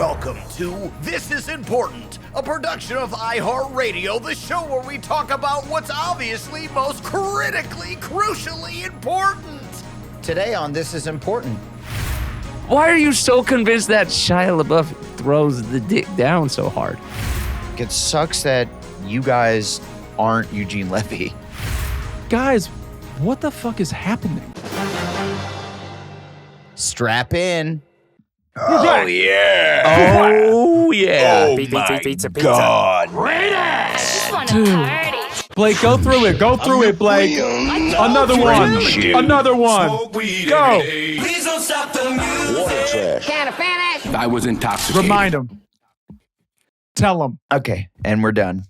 Welcome to This Is Important, a production of iHeartRadio, the show where we talk about what's obviously most critically, crucially important. Today on This Is Important. Why are you so convinced that Shia LaBeouf throws the dick down so hard? It sucks that you guys aren't Eugene Levy. Guys, what the fuck is happening? Strap in. Oh, yeah. Oh, yeah. Oh, my God. Dude. Blake, go through it. Go through it, Blake. Another one. Another one. Go. Please don't stop the music. Can't finish. I was intoxicated. Remind him. Tell him. Okay, and we're done.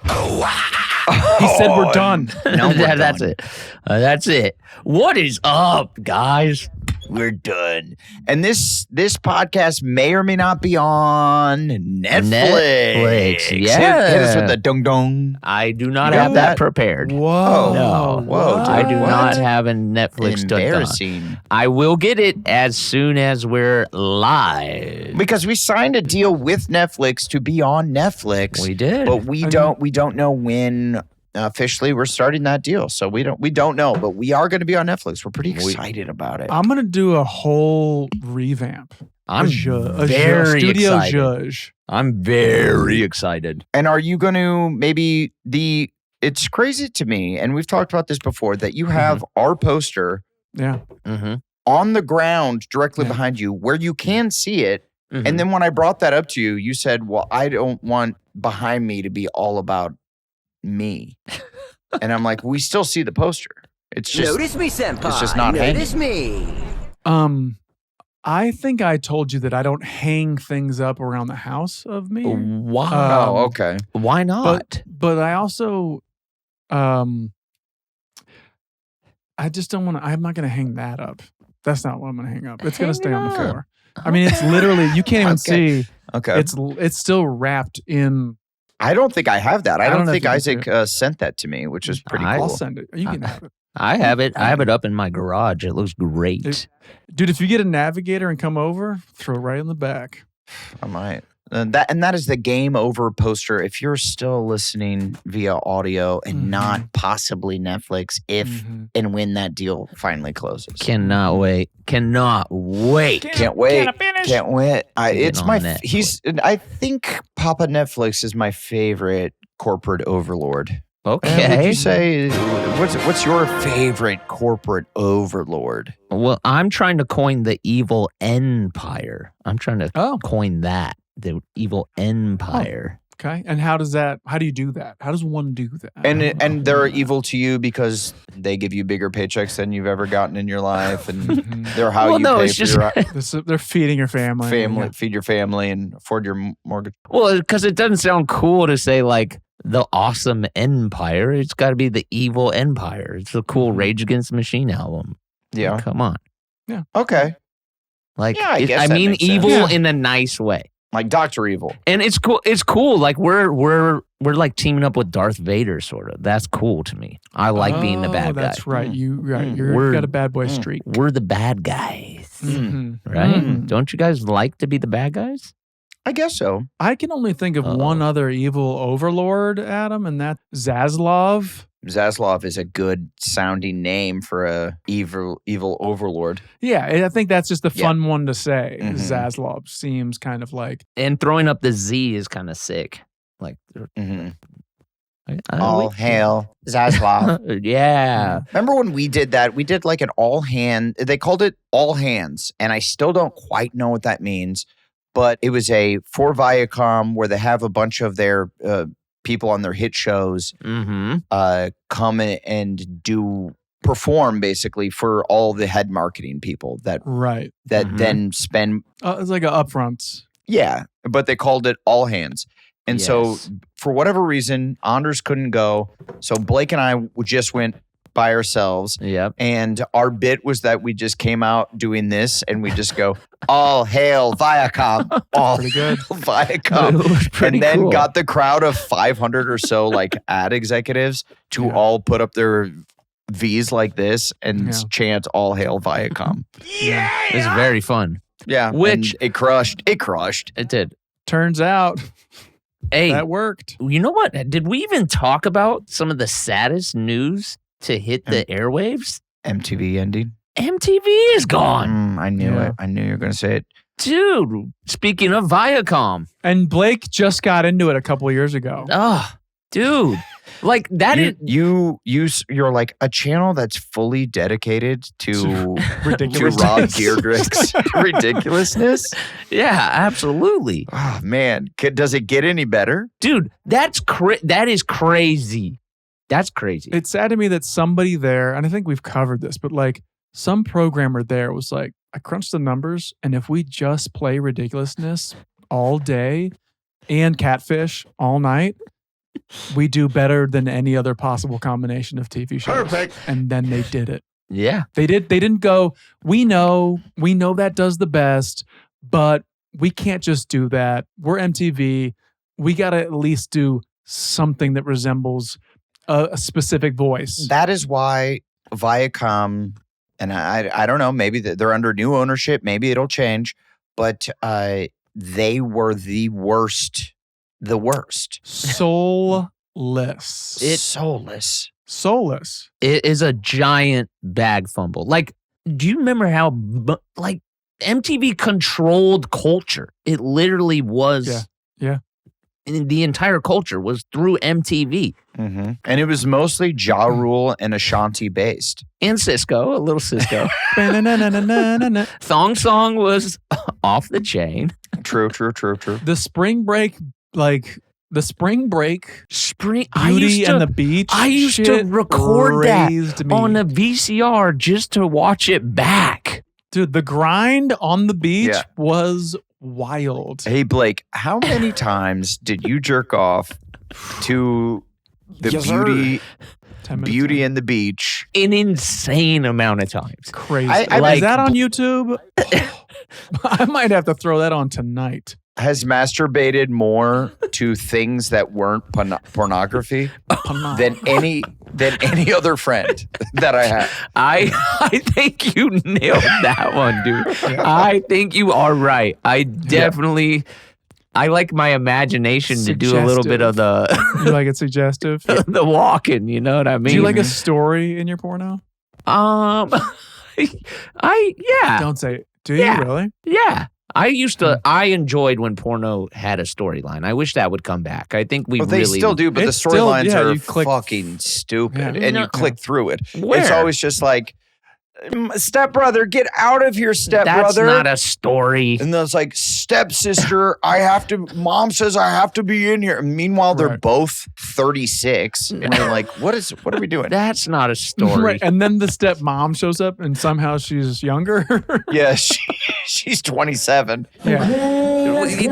He said we're done. No, we're That's done. it. That's it. What is up, guys? We're done. And this podcast may or may not be on Netflix. Yeah. Hit us with the dung dung. I do not You got have that? that prepared. Whoa. No. Whoa, I do What? not have a Netflix done. Embarrassing. I will get it as soon as we're live. Because we signed a deal with Netflix to be on Netflix. We did. But we don't know when officially we're starting that deal. So we don't know, but we are going to be on Netflix. We're pretty excited about it. I'm going to do a whole revamp. I'm a very Studio excited. Judge. I'm very excited. And are you going to maybe it's crazy to me, and we've talked about this before, that you have our poster Yeah. Mm-hmm. on the ground directly Yeah. behind you where you can see it. Mm-hmm. And then when I brought that up to you, you said, well, I don't want behind me to be all about me. And I'm like, we still see the poster. It's just Notice me, senpai. it's just not Notice hanging. me. I think I told you that I don't hang things up around the house of me. Why? Oh, okay. Why not? But I also, I just don't want to. I'm not going to hang that up. That's not what I'm going to hang up. It's going to Hang stay it on the up. floor. I mean, it's literally you can't even Okay. see. Okay. It's still wrapped in. I don't think I have that. I don't know think if you can Isaac sent that to me, which is pretty I- I'll cool. send it. You can have it, I have it. I have it up in my garage. It looks great. dude. If you get a navigator and come over, throw it right in the back. I might. And that is the game over poster. If you're still listening via audio and not possibly Netflix, if and when that deal finally closes. Cannot wait. Cannot wait. Can't wait. Can I finish? Can't wait. It's on my. Netflix. I think Papa Netflix is my favorite corporate overlord. Would Okay. you say what's your favorite corporate overlord? Well, I'm trying to coin the evil empire. I'm trying to Oh. coin that. The evil empire. Okay. And how do you do that? How does one do that? And they're evil to you because they give you bigger paychecks than you've ever gotten in your life, and they're how Well, you no, pay it's for just- your They're feeding your family. family, feed your family, and afford your mortgage. Well, because it doesn't sound cool to say like the awesome empire. It's got to be the evil empire. It's a cool Rage Against the Machine album. Yeah. Come on. Okay. Like, Yeah, I guess that mean makes sense. evil Yeah. in a nice way. Like Dr. Evil. And it's cool. It's cool. Like we're like teaming up with Darth Vader, sort of. That's cool to me. I like being the bad guy. That's right. You've We're- got a bad boy streak. We're the bad guys, Mhm. right? Mm. Don't you guys like to be the bad guys? I guess so. I can only think of one other evil overlord, Adam, and that's Zaslav. Zaslav is a good sounding name for a evil overlord. Yeah, I think that's just a Yeah. fun one to say. Mhm. Zaslav seems kind of like And throwing up the Z is kind of sick. Like, Mm-hmm. I All like- hail Zaslav. yeah. Remember when we did that? We did like an all hand. They called it all hands, and I still don't quite know what that means. But it was for Viacom where they have a bunch of their people on their hit shows Mm-hmm. come and perform basically for all the head marketing people that right. Mhm. then spend. It's like a upfront. Yeah, but they called it all hands. And so Yes. for whatever reason, Anders couldn't go. So Blake and I just went by ourselves. Yep. And our bit was that we just came out doing this and we just go, all hail Viacom. All Pretty good. hail Viacom. It was pretty And then cool. got the crowd of 500 or so like ad executives to Yeah. all put up their V's like this and Yeah. chant all hail Viacom. It was very fun. Yeah. Which and it crushed. it did. Turns out Hey, that worked. you know what? Did we even talk about some of the saddest news to hit the airwaves? MTV ending. MTV is gone. I knew Yeah. it. I knew you were going to say it. Dude, speaking of Viacom. And Blake just got into it a couple of years ago. Oh, dude. Like that is You're like a channel that's fully dedicated to Ridiculous. Rob Dyrdek's ridiculousness. yeah, absolutely. Oh man, does it get any better? Dude, that is crazy. That's crazy. It's sad to me that somebody there, and I think we've covered this, but like some programmer there was like, I crunched the numbers, and if we just play ridiculousness all day and catfish all night, we do better than any other possible combination of TV shows. Perfect. And then they did it. yeah. They didn't go, we know that does the best, but we can't just do that. We're MTV. We got to at least do something that resembles a specific voice. That is why Viacom, and I don't know, maybe they're under new ownership, maybe it'll change, but they were the worst. The worst. Soulless. Soulless. It is a giant bag fumble. Like, do you remember how like MTV controlled culture? It literally was. Yeah. And the entire culture was through MTV. Mm-hmm. And it was mostly Ja Rule and Ashanti based. And Cisco, a little Cisco. Na-na-na-na-na-na-na. Thong Song was off the chain. True. The spring break, Spring Beauty and the Beach. I used to shit record that raised me. on a VCR just to watch it back. Dude, the grind on the beach Yeah. was wild. Hey Blake, how many times did you jerk off to the Yes, sir. 10 minutes Beauty in. and the Beach? An insane amount of times. Crazy. I Is that on YouTube? I might have to throw that on tonight. Has masturbated more to things that weren't pornography than any other friend that I have. I think you nailed that one, dude. I think you are right. I definitely I like my imagination to do a little bit of You like it suggestive? the walking, you know what I mean? Do you like a story in your porno? Yeah. Don't say it. Do Yeah. you really? Yeah. I enjoyed when porno had a storyline. I wish that would come back. I think we Well, they really still do, but the It's still- storylines yeah, are you click- fucking stupid, Yeah. and No, you click through it. It's Where? always just like, stepbrother, get out of here, That's stepbrother. not a story. And then it's like, stepsister, mom says I have to be in here. And meanwhile, they're Right. both 36. And you're like, what are we doing? That's not a story. Right. And then the stepmom shows up and somehow she's younger. Yeah, she's 27. Yeah.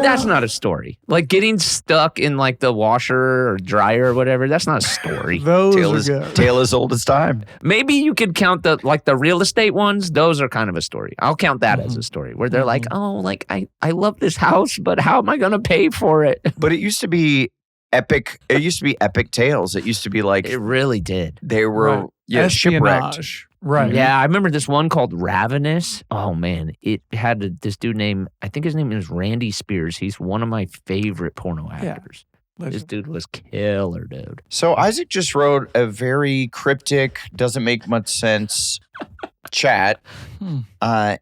That's not a story. Like getting stuck in like the washer or dryer or whatever. That's not a story. Those are good. Tale as old as time. Maybe you could count the real estate ones. Those are kind of a story. I'll count that as a story where they're like, oh, like I love this house, but how am I going to pay for it? But it used to be epic. It used to be epic tales. It used to be like It really did. they were Right. shipwrecked. Espionage. Right. Yeah, I remember this one called Ravenous. Oh man, it had this dude named, I think his name is Randy Spears. He's one of my favorite porno actors. This dude was killer, dude. So Isaac just wrote a very cryptic, doesn't make much sense chat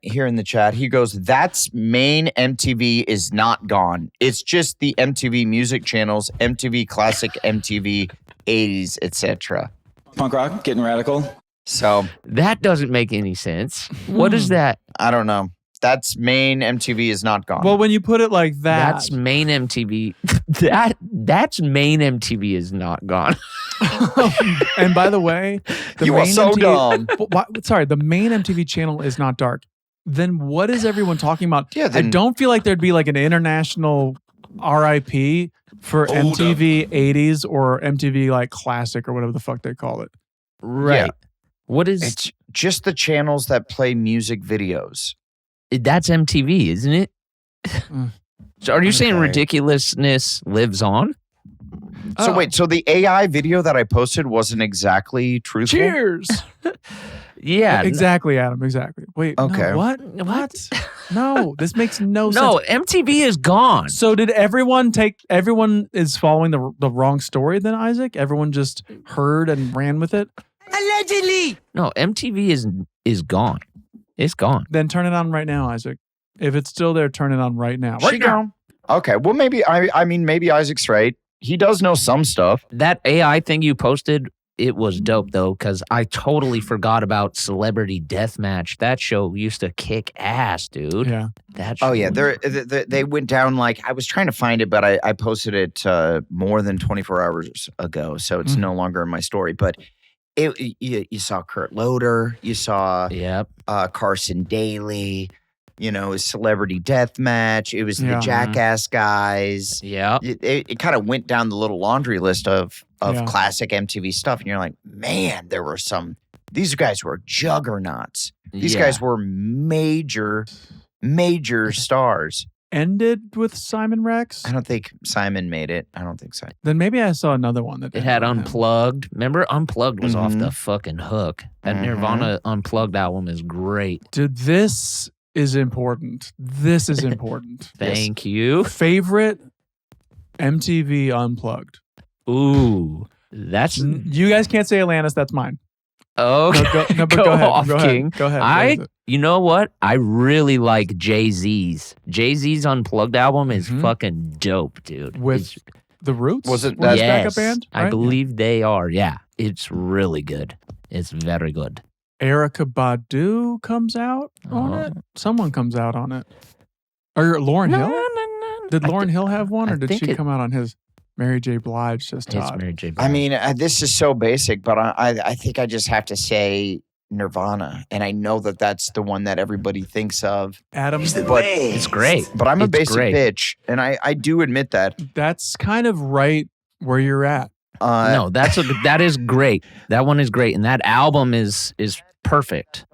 here in the chat. He goes, that's main MTV is not gone. It's just the MTV music channels, MTV Classic, MTV 80s, etc. Punk rock, getting radical. So That doesn't make any sense. What is that? I don't know. That's main MTV is not gone. Well, when you put it like that, That's main MTV. That's main MTV is not gone. and by the way, the you are main so MTV dumb. Sorry, the main MTV channel is not dark. Then what is everyone talking about? Yeah, I then- don't feel like there'd be like an international RIP for MTV 80s or MTV like classic or whatever the fuck they call it. Right. Yeah. What is It's just the channels that play music videos. that's MTV, isn't it? So are you saying Okay. ridiculousness lives on? So wait, so the AI video that I posted wasn't exactly truthful? Cheers. Yeah. Exactly, Adam. Exactly. Wait. Okay. No, what? No, this makes no sense. No, MTV is gone. So did everyone is following the wrong story then, Isaac? Everyone just heard and ran with it? Allegedly. No, MTV is gone. It's gone. Then turn it on right now, Isaac. If it's still there, turn it on right now. Right now. Okay. Well, maybe maybe Isaac's right. He does know some stuff. That AI thing you posted, it was dope though, because I totally forgot about Celebrity Deathmatch. That show used to kick ass, dude. Yeah. That show Oh yeah, was- they went down like I was trying to find it, but I posted it more than 24 hours ago, so it's no longer in my story. But you saw Kurt Loder, you saw Yep. Carson Daly, you know, Celebrity Deathmatch. It was the Yeah. Jackass guys. Yep. It kind of went down the little laundry list of Yeah. classic MTV stuff, and you're like, man, there were some. These guys were juggernauts. These Yeah. guys were major stars. Ended with Simon Rex? I don't think Simon made it. I don't think so. Then maybe I saw another one that It had ended with him. Unplugged. Remember, Unplugged was off Mhm. the fucking hook. That Mhm. Nirvana Unplugged album is great. Dude, this is important. This is important. Thank you. Favorite MTV Unplugged. Ooh, that's You guys can't say Atlantis. That's mine. okay. But Go go ahead. off, Go ahead. King. Go ahead. You know what? I really like Jay-Z's. Jay-Z's Unplugged album is Mhm. fucking dope, dude. With The Roots? Was it Were that- his backup Yes, band? I right? believe they are. Yeah, it's really good. It's very good. Erica Badu comes out on Oh. it. Someone comes out on it. Or Lauryn Hill? Did Lauryn Hill have one, I or did think she it- come out on his? Mary J. Blige says It's Todd. Mary J. I Blige. mean, this is so basic, but I think I just have to say Nirvana, and I know that that's the one that everybody thinks of. Adam, But it's great. But I'm a It's basic great. bitch, and I do admit that. that's kind of right where you're at. No, that is great. That one is great, and that album is perfect.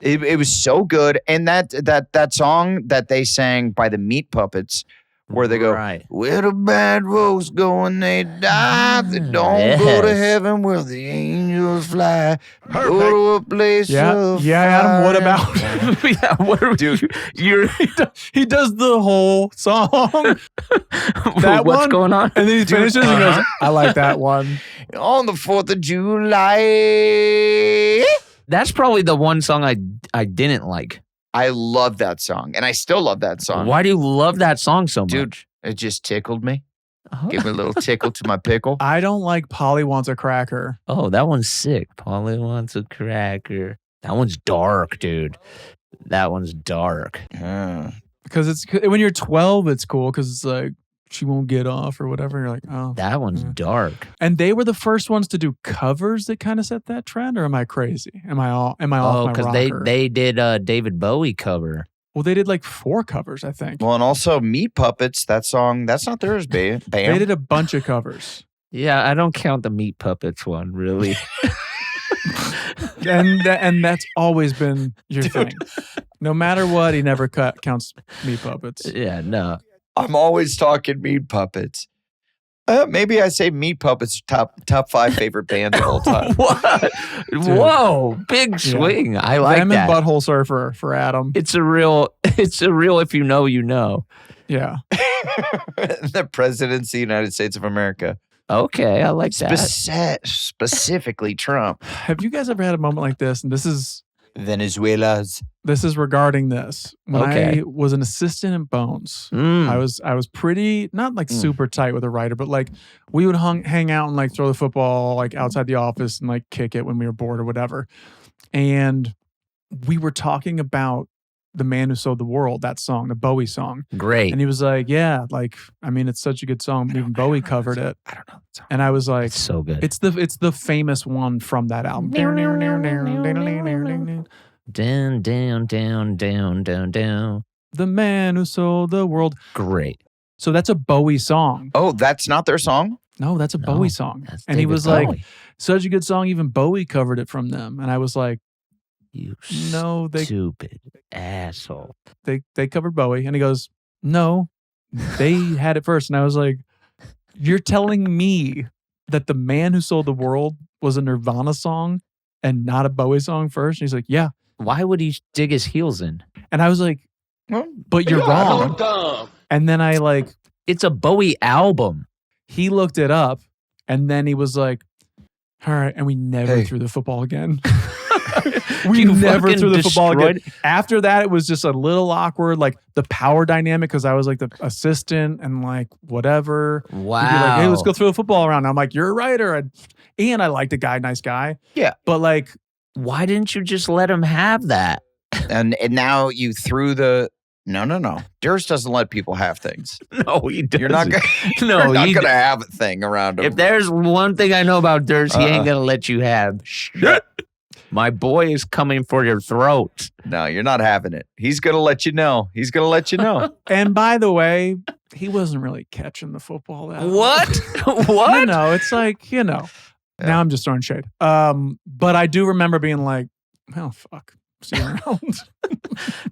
It was so good, and that song that they sang by the Meat Puppets, where they go, Right. "Where the bad folks go when they die, they don't go to Yes. heaven where the angels fly. Go to a place Yeah, of yeah, Adam. What fire." about? Yeah, what are Dude. you're He does the whole song, what's one? going on? and then he finishes and goes, "I like that one." On the 4th of July. That's probably the one song I didn't like. I love that song, and I still love that song. Why do you love that song so much? Dude, it just tickled me. Oh. Give me a little tickle to my pickle. I don't like Polly Wants a Cracker. Oh, that one's sick. Polly wants a cracker. That one's dark, dude. That one's dark. Yeah. Because it's when you're 12, it's cool because it's like she won't get off or whatever. You're like, oh. That one's Yeah. dark. And they were the first ones to do covers that kind of set that trend, or am I crazy? Am I off Oh, my because rocker? they did a David Bowie cover. Well, they did like 4 covers, I think. Well, and also Meat Puppets, that song, that's not theirs, bam. They did a bunch of covers. Yeah, I don't count the Meat Puppets one, really. and that's always been your thing. No matter what, he never counts Meat Puppets. Yeah, no. I'm always talking Meat Puppets. Maybe I say Meat Puppets top 5 favorite bands of all time. What? Whoa, big swing. I like Them that. and Butthole Surfer for Adam. It's a real if you know, you know. Yeah. The presidency of the United States of America. Okay, I like that. Specifically Trump. Have you guys ever had a moment like this? And this is Venezuela's. regarding this. When Okay. I was an assistant at Bones, Mm. I was pretty not like super tight with a writer, but like we would hang out and like throw the football like outside the office and like kick it when we were bored or whatever. And we were talking about The Man Who Sold the World, that song, the Bowie song. Great. And he was like, yeah, like, I mean, it's such a good song. Even Bowie covered it. I don't know. that song. And I was like, It's so good. it's the famous one from that album. Down, down, down, down, down, down. The Man Who Sold the World. Great. So that's a Bowie song. Oh, that's not their song? No, that's a No, Bowie song. That's And he David was like, Bowie. such a good song. Even Bowie covered it from them. And I was like, You no, they stupid asshole. covered Bowie. And he goes, no, they had it first. And I was like, You're telling me that The Man Who Sold the World was a Nirvana song and not a Bowie song first? And he's like, yeah. Why would he dig his heels in? And I was like, but you're wrong. And then I like, it's a Bowie album. He looked it up and then he was like, all right. And we never threw the football again. We never threw the football again. After that, it was just a little awkward, like the power dynamic, because I was like the assistant and like whatever. Wow. He'd be like, hey, let's go throw the football around. I'm like, you're a writer. And I like the guy, nice guy. Yeah. But like, why didn't you just let him have that? And now you threw the... No. Durst doesn't let people have things. No, he doesn't. You're not going to have a thing around him. If there's one thing I know about Durst, he ain't going to let you have shit. My boy is coming for your throat. No, you're not having it. He's going to let you know. And by the way, he wasn't really catching the football that What? well. What? No, it's like, Now I'm just throwing shade. But I do remember being like, oh, fuck. See you around.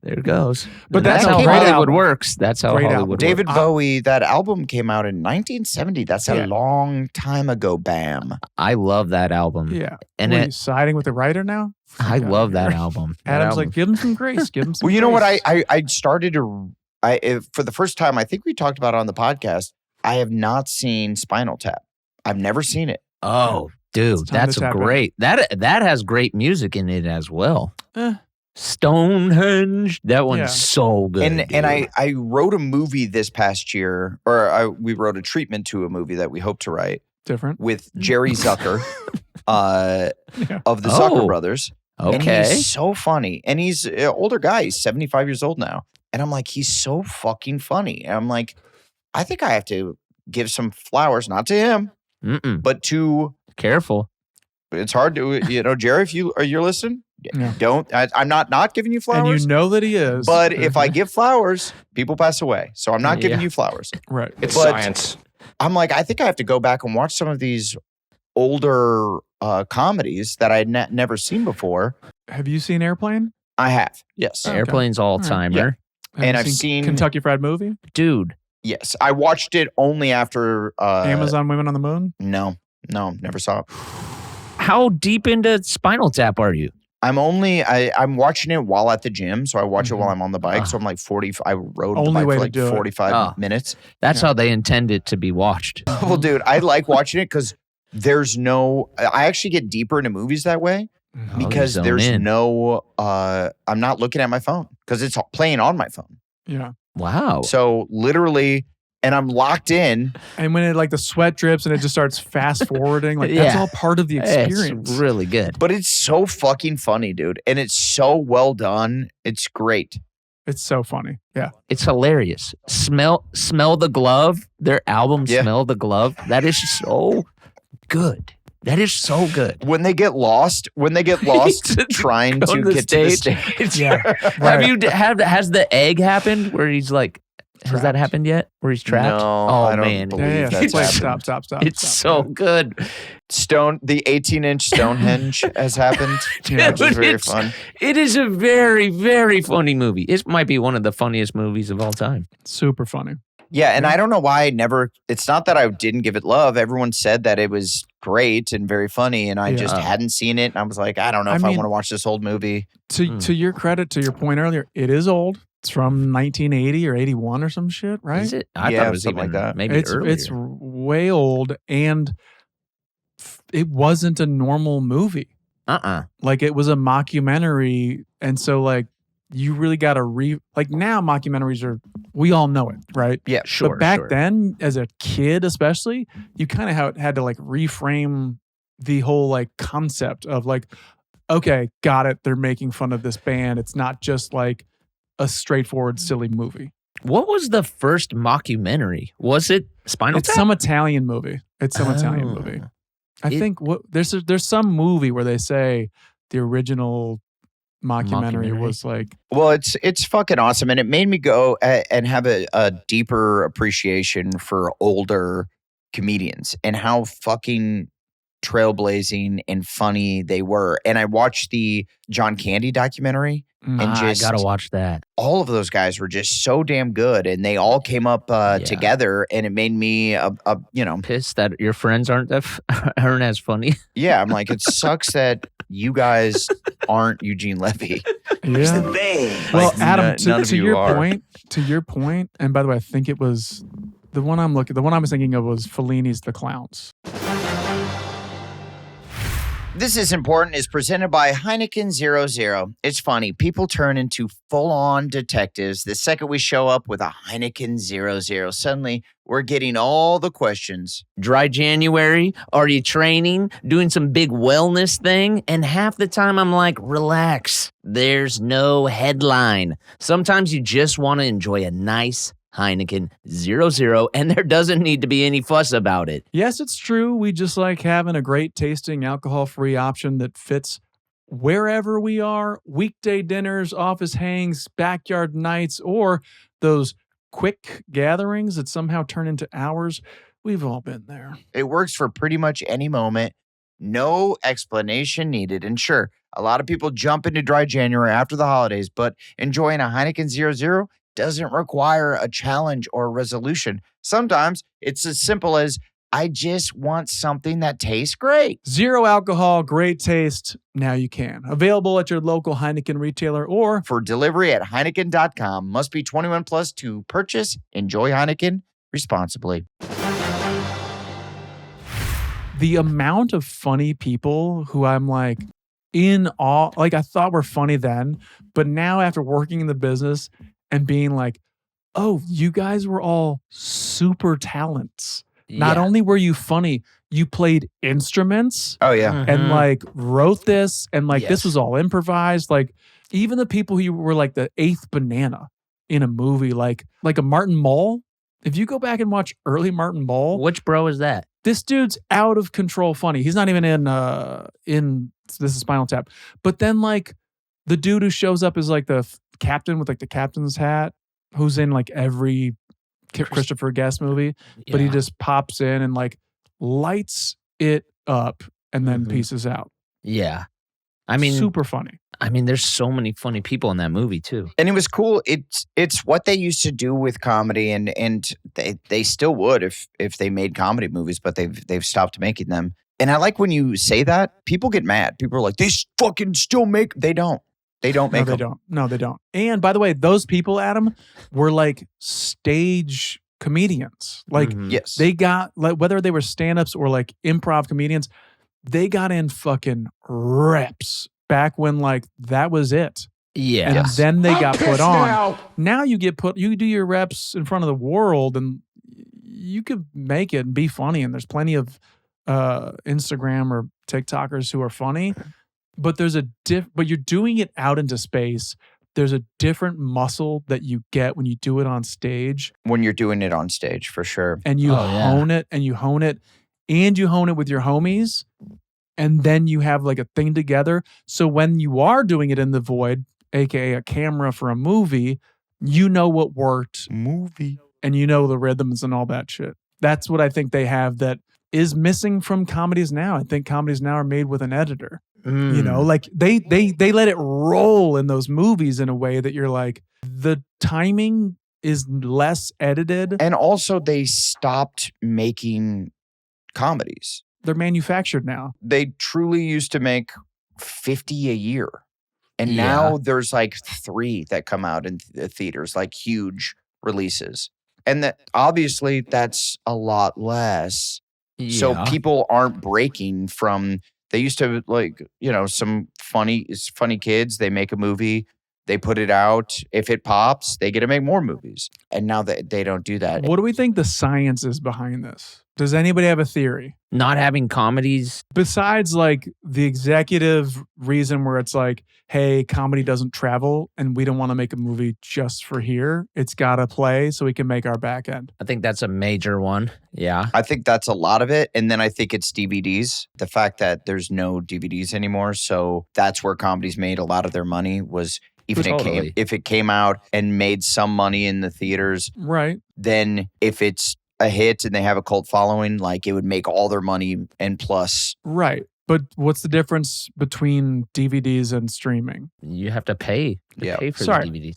There it goes. But that's how great Hollywood album. works. That's how Great Hollywood album. works. David Bowie, that album came out in 1970. That's a long time ago, Bam. I love that album. Yeah. And Are you siding with the writer now? I love that album. Adam's like, give him some grace. Give him some Well, you know what? grace. I started to... for the first time, I think we talked about it on the podcast, I have not seen Spinal Tap. I've never seen it. Oh, dude, It's time that's to tap great. That has great music in it as well. Eh. Stonehenge. That one's Yeah. so good. And I wrote a movie this past year, we wrote a treatment to a movie that we hope to write Different. with Jerry Zucker Yeah. of the Zucker Brothers. And Okay. he's so funny. And he's an older guy. He's 75 years old now. And I'm like, he's so fucking funny. And I'm like, I think I have to give some flowers, not to him, Mm-mm. but to... Careful. It's hard to, Jerry, if you're listening, Yeah. I'm not giving you flowers. And you know that he is. But if I give flowers, people pass away. So I'm not giving Yeah. you flowers. Right. It's But- science. I'm like, I think I have to go back and watch some of these older comedies that I had never seen before. Have you seen Airplane? I have. Yes. Okay. Airplane's all timer. Have And you I've seen- Kentucky Fried Movie? Dude. Yes. I watched it only after Amazon Women on the Moon? No, never saw it. How deep into Spinal Tap are you? I'm watching it while at the gym, so I watch it while I'm on the bike. So I'm like 40. I rode the Only bike way for to like do it. 45 minutes. That's how they intend it to be watched. Well, dude, I like watching it because I actually get deeper into movies that way because zone there's in. no, I'm not looking at my phone because it's playing on my phone. Yeah. Wow. So literally, and I'm locked in. And when the sweat drips and it just starts fast forwarding, like that's Yeah. all part of the experience. It's really good. But it's so fucking funny, dude. And it's so well done. It's great. It's so funny. Yeah. It's hilarious. Smell the Glove. Their album, Yeah. Smell the Glove. That is so good. That is so good. When they get lost trying Go to the get to the stage. Yeah. Has the egg happened where he's like, has that happened yet? Where he's trapped? No, oh I don't man. believe Yeah. that's Wait, happened. stop. It's so good. The 18-inch Stonehenge has happened, Yeah. which is very It's- fun. It is a very, very funny movie. It might be one of the funniest movies of all time. Super funny. Yeah, and I don't know why it's not that I didn't give it love. Everyone said that it was great and very funny, and I just hadn't seen it. And I was like, I don't know if I mean- want to watch this old movie. To your credit, to your point earlier, it is old. It's from 1980 or 81 or some shit, right? Is it? I Yeah, thought it was something even like that. maybe It's earlier. way old, and it wasn't a normal movie. Like it was a mockumentary, and so like you really got to now mockumentaries we all know it, right? Yeah, Sure. But back sure. then, as a kid especially, you kind of had to like reframe the whole like concept of like, okay, got it. They're making fun of this band. It's not just like a straightforward silly movie. What was the first mockumentary? Was it Spinal It's Tap? some Italian movie. It's some Italian movie. I think there's some movie where they say the original mockumentary was like, Well, it's fucking awesome, and it made me go and have a deeper appreciation for older comedians and how fucking trailblazing and funny they were. And I watched the John Candy documentary, and I gotta watch that. all of those guys were just so damn good, and they all came up together, and it made me pissed that your friends aren't aren't as funny. Yeah, I'm like, it sucks that you guys aren't Eugene Levy. Yeah. Well, Adam, none of to you your are. point, and by the way, I think it was the one I was thinking of was Fellini's The Clowns. This is important is presented by Heineken 00. It's funny. People turn into full-on detectives the second we show up with a Heineken 00. Suddenly, we're getting all the questions. Dry January? Are you training? Doing some big wellness thing? And half the time I'm like, relax. There's no headline. Sometimes you just want to enjoy a nice Heineken 00, and there doesn't need to be any fuss about it. Yes, it's true. We just like having a great tasting alcohol-free option that fits wherever we are. Weekday dinners, office hangs, backyard nights, or those quick gatherings that somehow turn into hours. We've all been there. It works for pretty much any moment. No explanation needed. And sure, a lot of people jump into Dry January after the holidays, but enjoying a Heineken 00 doesn't require a challenge or a resolution. Sometimes it's as simple as, I just want something that tastes great. 0 alcohol, great taste. Now you can. Available at your local Heineken retailer or For delivery at Heineken.com. Must be 21 plus to purchase. Enjoy Heineken responsibly. the amount of funny people who I'm like in awe, like I thought were funny then, but now after working in the business and being like, oh, you guys were all super talents. Not only were you funny, you played instruments. Oh, yeah. And like wrote this and like this was all improvised. Like even the people who were like the eighth banana in a movie, like a Martin Mull. If you go back and watch early Martin Mull, which bro is that? This dude's out of control funny. He's not even in this is Spinal Tap. But then like the dude who shows up is like the captain with like the captain's hat, who's in like every Christopher Guest movie, but he just pops in and like lights it up and then pieces out. Yeah. I mean, super funny. I mean, there's so many funny people in that movie too. And it was cool. It's what they used to do with comedy, and they still would if they made comedy movies, but they've stopped making them. And I like when you say that, people get mad. People are like, they fucking still make. They don't. They don't make them. No, they don't. And by the way, those people, Adam, were like stage comedians. Like, yes, they got, like, whether they were stand-ups or like improv comedians, they got in fucking reps back when like that was it. Yeah. And then they got put on. Now you do your reps in front of the world and you could make it and be funny. And there's plenty of Instagram or TikTokers who are funny. But but you're doing it out into space. There's a different muscle that you get when you do it on stage. When you're doing it on stage, for sure. And you hone it and you hone it and you hone it with your homies. And then you have like a thing together. So when you are doing it in the void, aka a camera for a movie, you know what worked. And you know the rhythms and all that shit. That's what I think they have that is missing from comedies now. I think comedies now are made with an editor. You know, like they let it roll in those movies in a way that you're like, the timing is less edited. And also they stopped making comedies. They're manufactured now. They truly used to make 50 a year. And now there's like 3 that come out in theaters, like huge releases. And that obviously that's a lot less. Yeah. So people aren't breaking from, they used to like, you know, some funny kids, they make a movie, they put it out. If it pops, they get to make more movies. And now they don't do that. What do we think the science is behind this? Does anybody have a theory? Not having comedies. Besides like the executive reason where it's like, hey, comedy doesn't travel and we don't want to make a movie just for here. It's got to play so we can make our back end. I think that's a major one. Yeah. I think that's a lot of it. And then I think it's DVDs. The fact that there's no DVDs anymore. So that's where comedies made a lot of their money was if it came out and made some money in the theaters. Right. Then if it's a hit and they have a cult following, like it would make all their money and plus. Right. But what's the difference between DVDs and streaming? You have to pay pay for the DVDs.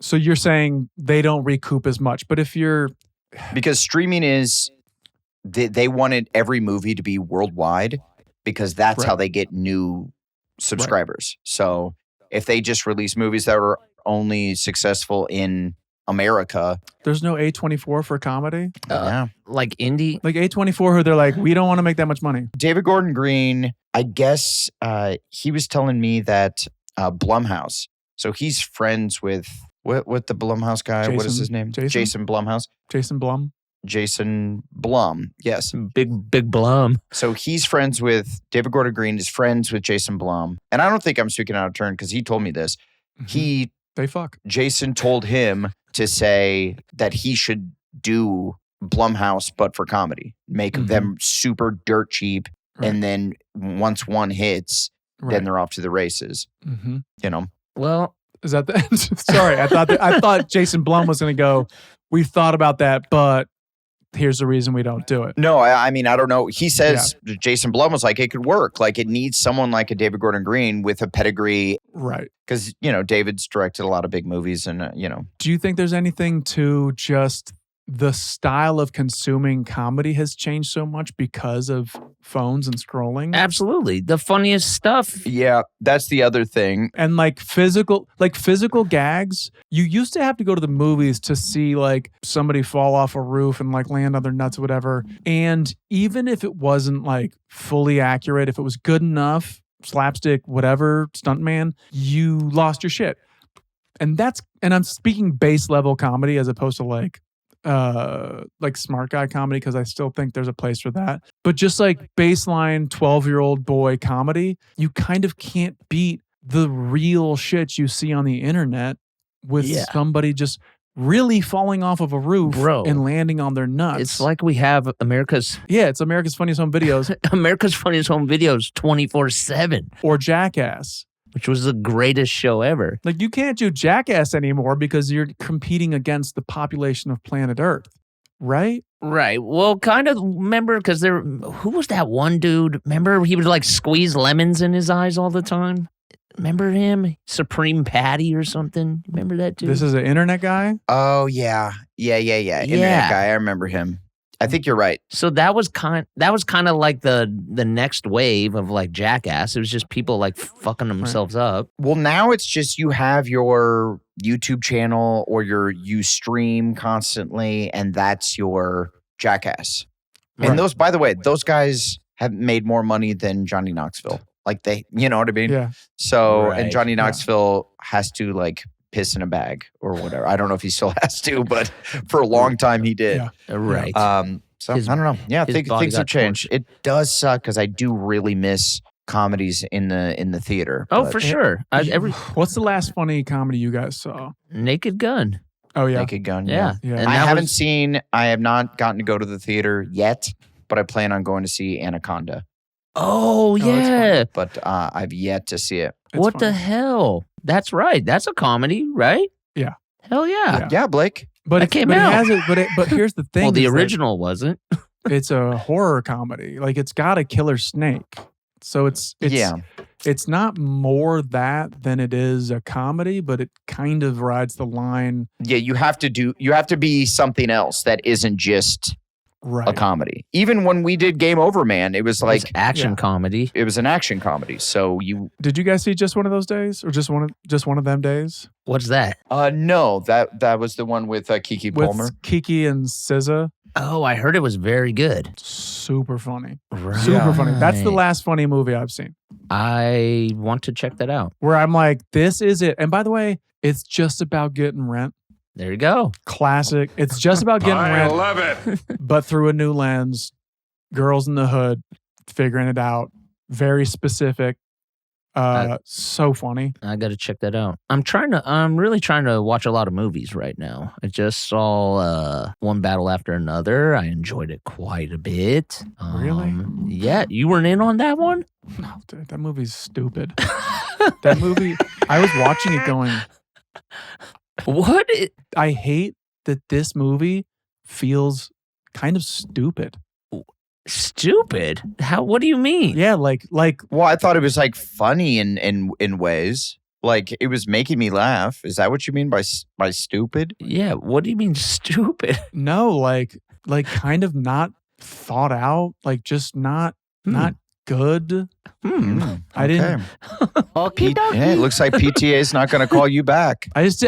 So you're saying they don't recoup as much, but if you're because streaming is they wanted every movie to be worldwide because that's how they get new subscribers. So if they just release movies that are only successful in America, there's no A24 for comedy? Like indie? Like A24 who they're like, we don't want to make that much money. David Gordon Green, I guess he was telling me that Blumhouse. So he's friends with what the Blumhouse guy? What is his name? Jason Blumhouse. Jason Blum. Jason Blum. Yes. Big Blum. So he's friends with David Gordon Green is friends with Jason Blum. And I don't think I'm speaking out of turn because he told me this. They fuck. Jason told him to say that he should do Blumhouse, but for comedy. Make them super dirt cheap. And then once one hits, then they're off to the races. You know? Well, is that the sorry, I thought Jason Blum was going to go, we've thought about that, but here's the reason we don't do it. No, I mean, I don't know. He says Jason Blum was like, it could work. Like it needs someone like a David Gordon Green with a pedigree. Right. Because, David's directed a lot of big movies and, Do you think there's anything to just the style of consuming comedy has changed so much because of phones and scrolling? Absolutely. The funniest stuff. Yeah, that's the other thing. And like physical gags, you used to have to go to the movies to see like somebody fall off a roof and like land on their nuts or whatever. And even if it wasn't like fully accurate, if it was good enough, slapstick, whatever, stuntman, you lost your shit. And I'm speaking base level comedy as opposed to like smart guy comedy, because I still think there's a place for that. But just like baseline 12-year-old boy comedy, you kind of can't beat the real shit you see on the internet with somebody just really falling off of a roof and landing on their nuts. It's like we have America's Funniest Home Videos. America's Funniest Home Videos 24/7. Or Jackass. Which was the greatest show ever. Like, you can't do Jackass anymore because you're competing against the population of planet Earth, right? Right. Well, kind of, remember, because who was that one dude? Remember, he would like squeeze lemons in his eyes all the time? Remember him? Supreme Patty or something? Remember that dude? This is an internet guy? Oh, yeah. Internet guy. I remember him. I think you're right. So that was kind of like the next wave of like Jackass. It was just people like fucking themselves up. Well, now it's just you have your YouTube channel or you stream constantly, and that's your Jackass. Right. And those, by the way, those guys have made more money than Johnny Knoxville. Like you know what I mean? Yeah. So, and Johnny Knoxville has to like piss in a bag or whatever. I don't know if he still has to, but for a long time he did. Yeah. Right. So I don't know. Yeah, things have changed. It does suck because I do really miss comedies in the theater. Oh, for sure. What's the last funny comedy you guys saw? Naked Gun. Oh yeah, Naked Gun. Yeah. And I have not gotten to go to the theater yet, but I plan on going to see Anaconda. Oh yeah, but I've yet to see it. What the hell? That's right. That's a comedy, right? Yeah. Hell yeah. Yeah, Blake. But it came out. But here's the thing. Well, the original wasn't. It's a horror comedy. Like, it's got a killer snake. So it's not more that than it is a comedy, but it kind of rides the line. Yeah, you have to be something else that isn't just a comedy. Even when we did Game Over Man, it was like action comedy. It was an action comedy. So did you guys see Just One of Those Days, or just one of them days? What's that? No, that was the one with Keke Palmer, with Keke and SZA. Oh, I heard it was very good. Super funny. Right. Super funny. That's the last funny movie I've seen. I want to check that out. Where I'm like, this is it. And by the way, it's just about getting rent. There you go. Classic. It's just about getting rent. I love it. But through a new lens. Girls in the hood, figuring it out. Very specific. So funny. I got to check that out. I'm really trying to watch a lot of movies right now. I just saw One Battle After Another. I enjoyed it quite a bit. Really? Yeah. You weren't in on that one? No, dude, that movie's stupid. That movie, I was watching it going, what? I hate that this movie feels kind of stupid. Stupid? How? What do you mean? Yeah, like Well, I thought it was like funny in ways. Like it was making me laugh. Is that what you mean by stupid? Yeah. What do you mean stupid? no, like kind of not thought out, like just not good. I didn't. Yeah, it looks like PTA is not going to call you back. I just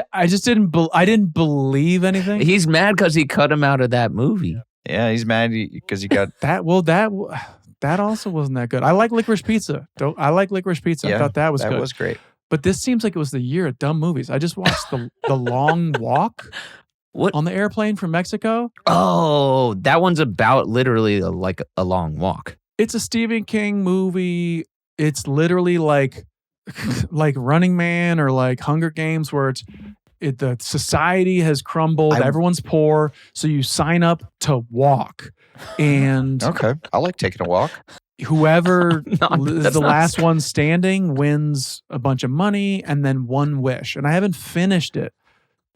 didn't. I didn't believe anything. He's mad because he cut him out of that movie. Yeah, he's mad because he got that. Well, that also wasn't that good. I like Licorice Pizza. I like Licorice Pizza. I thought that was good. That was great. But this seems like it was the year of dumb movies. I just watched the Long Walk. What? On the airplane from Mexico? Oh, that one's about literally like a long walk. It's a Stephen King movie. It's literally like Running Man or like Hunger Games, where the society has crumbled. Everyone's poor, so you sign up to walk. And okay, I like taking a walk. Whoever is the last one standing wins a bunch of money and then one wish. And I haven't finished it.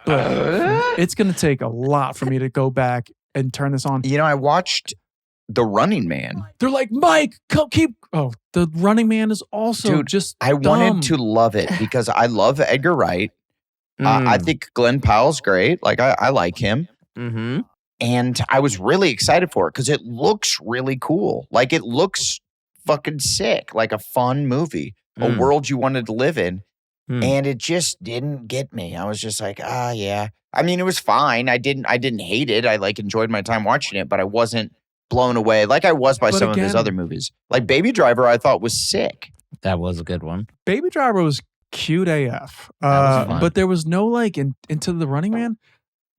But it's going to take a lot for me to go back and turn this on. You know, I watched The Running Man. They're like, Mike, keep. Oh, The Running Man is also just I dumb. wanted to love it because I love Edgar Wright. I think Glenn Powell's great. Like, I like him. Mm-hmm. And I was really excited for it because it looks really cool. Like, it looks fucking sick. Like a fun movie. A world you wanted to live in. And it just didn't get me. I was just like, yeah. I mean, it was fine. I didn't hate it. I like enjoyed my time watching it, but I wasn't blown away like I was by some of his other movies. Like Baby Driver, I thought was sick. That was a good one. Baby Driver was cute AF. But there was no like into The Running Man.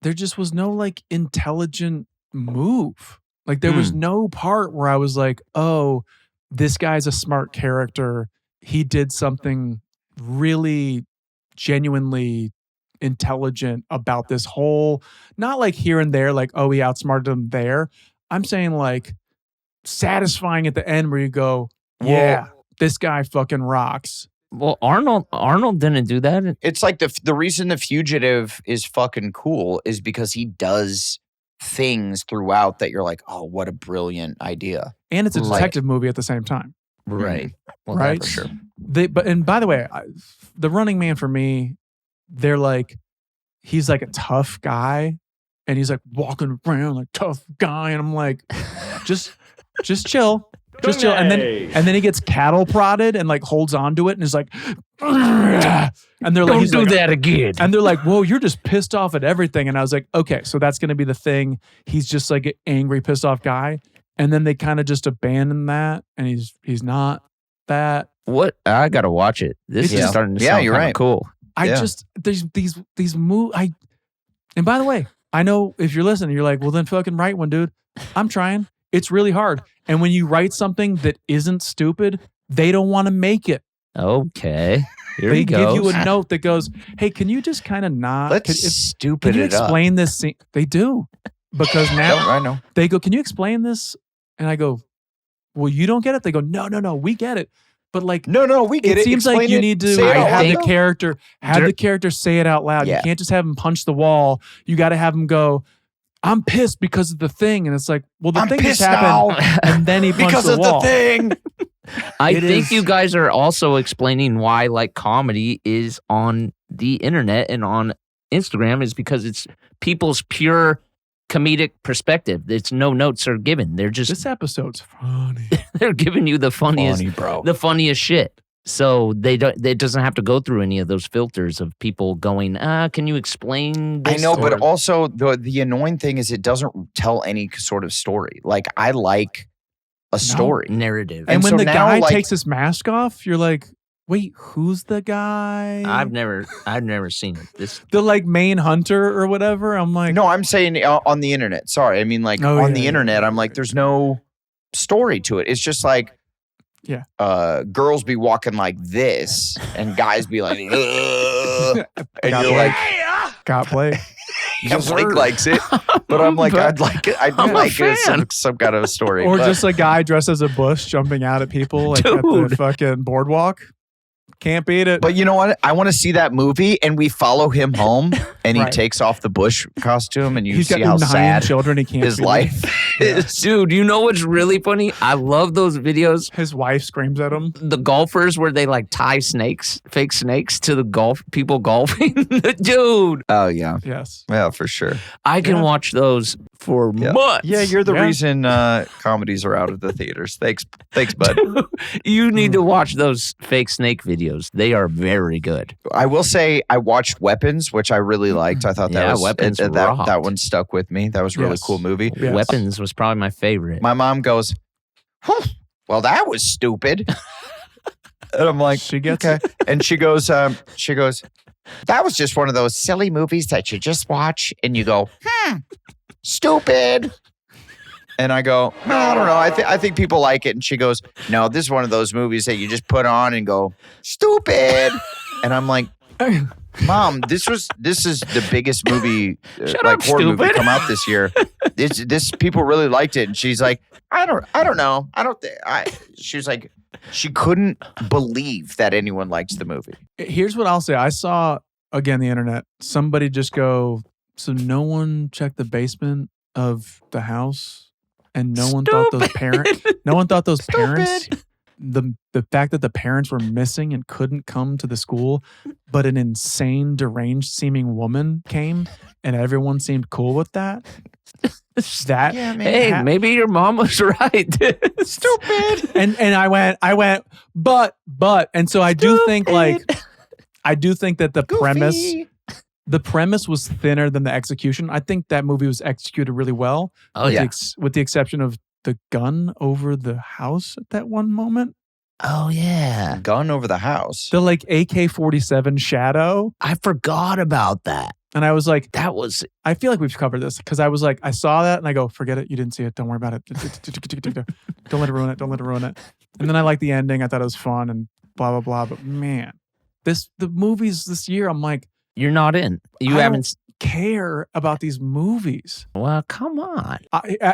There just was no like intelligent move. Like there was no part where I was like, oh, this guy's a smart character. He did something really genuinely intelligent about this whole, not like here and there, like, oh, he outsmarted him there. I'm saying like satisfying at the end where you go, yeah, this guy fucking rocks. Well, Arnold didn't do that. It's like the reason The Fugitive is fucking cool is because he does things throughout that you're like, oh, what a brilliant idea. And it's a detective movie at the same time. Right. Well, right. For sure. And by the way, The Running Man for me, they're like, he's like a tough guy and he's like walking around like tough guy. And I'm like, just chill. Just chill. And then he gets cattle prodded and like holds onto it and is like, and they're like, don't do that again. And they're like, whoa, you're just pissed off at everything. And I was like, okay, so that's going to be the thing. He's just like an angry, pissed off guy. And then they kind of just abandon that, and he's not that. What? I gotta watch it. This is starting to sound kind of cool. There's these moves. And by the way, I know if you're listening, you're like, well, then fucking write one, dude. I'm trying. It's really hard. And when you write something that isn't stupid, they don't want to make it. Okay. Here they he goes. give you a note that goes, hey, can you just kind of not? Stupid can you it up. explain this scene? They do. Because now I know. They go, can you explain this? And I go, well, you don't get it? They go, no, we get it. But like, no, we get it. It seems Explain like you it. need to Say it out have loud. the character say it out loud. Yeah. You can't just have him punch the wall. You got to have him go, I'm pissed because of the thing. And it's like, well, the thing just happened. And then he punched the wall. Because of the thing. I think you guys are also explaining why like comedy is on the internet and on Instagram is because it's people's pure comedic perspective. It's no notes are given. They're just this episode's funny. They're giving you the funniest, the funniest shit. So it doesn't have to go through any of those filters of people going, can you explain this? I know, but also the annoying thing is it doesn't tell any sort of story. Like I like a story narrative. And when so the now, guy like, takes his mask off, you're like, wait, who's the guy? I've never seen it. The like main hunter or whatever. I'm like, no, I'm saying on the internet. Sorry, I mean like on the internet. I'm like, there's no story to it. It's just like, girls be walking like this, and guys be like, ugh. And you're like, got play. Blake likes it, but I'm like, I'd like it. I'd like some kind of story, or just a guy dressed as a bush jumping out at people like at the fucking boardwalk. Can't beat it. But you know what? I want to see that movie, and we follow him home, and he Right. takes off the bush costume, and you He's see got how 9 sad children. He can't his beat it. life is. Dude, you know what's really funny? I love those videos. His wife screams at him. The golfers where they like tie snakes, fake snakes to the people golfing. Dude, Oh yeah, Yes. yeah, for sure. I can Yeah. watch those for Yeah. months. Yeah, you're the Yeah. reason comedies are out of the theaters. Thanks, bud. You need to watch those fake snake videos. They are very good. I will say I watched Weapons, which I really liked. I thought that Yeah, was Weapons that rocked. one stuck with me. That was a really Yes. cool movie. Yes. Weapons was probably my favorite. My mom goes, "Well, that was stupid," and I'm like, She gets "Okay." And she goes, "That was just one of those silly movies that you just watch and you go, stupid." And I go, "No, I don't know. I think people like it." And she goes, "No, this is one of those movies that you just put on and go, stupid." And I'm like, "Mom, this is the biggest movie, Shut like up, horror movie stupid." come out this year. This people really liked it." And she's like, I don't know. She was like, she couldn't believe that anyone likes the movie. Here's what I'll say. I saw, again, the internet, somebody just go, so no one checked the basement of the house and no one thought those parents, the fact that the parents were missing and couldn't come to the school, but an insane, deranged seeming woman came and everyone seemed cool with that. That Hey, maybe your mom was right. Stupid. and I went, but and so I do think that the premise was thinner than the execution. I think that movie was executed really well. Oh, yeah. With the exception of the gun over the house at that one moment. Oh, yeah. Gun over the house. The like AK-47 shadow. I forgot about that. And I was like, That was I feel like we've covered this because I was like, I saw that and I go, forget it. You didn't see it. Don't worry about it. Don't let it ruin it. Don't let it ruin it. And then I liked the ending. I thought it was fun and blah, blah, blah. But man, the movies this year, I'm like, you're not in. You I haven't. care about these movies. Well, come on.